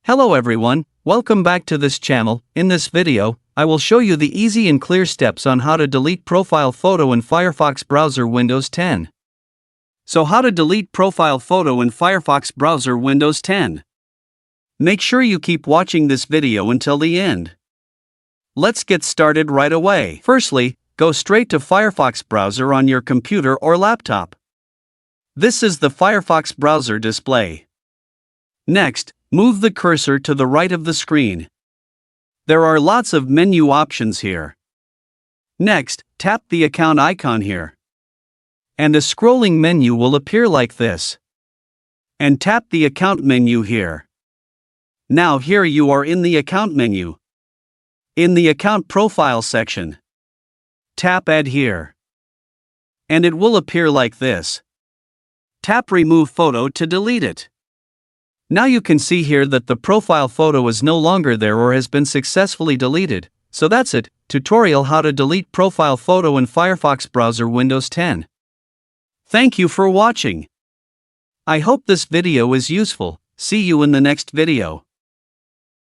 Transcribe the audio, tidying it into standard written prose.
Hello everyone, welcome back to this channel. In this video, I will show you the easy and clear steps on how to delete profile photo in Firefox browser Windows 10. So how to delete profile photo in Firefox browser Windows 10. Make sure you keep watching this video until the end. Let's get started right away. Firstly, go straight to Firefox browser on your computer or laptop. This is the Firefox browser display. Next, move the cursor to the right of the screen. There are lots of menu options here. Next, tap the account icon here. And a scrolling menu will appear like this. And tap the account menu here. Now here you are in the account menu. In the account profile section, tap Add here. And it will appear like this. Tap Remove Photo to delete it. Now you can see here that the profile photo is no longer there or has been successfully deleted. So that's it, tutorial how to delete profile photo in Firefox browser Windows 10. Thank you for watching. I hope this video is useful. See you in the next video.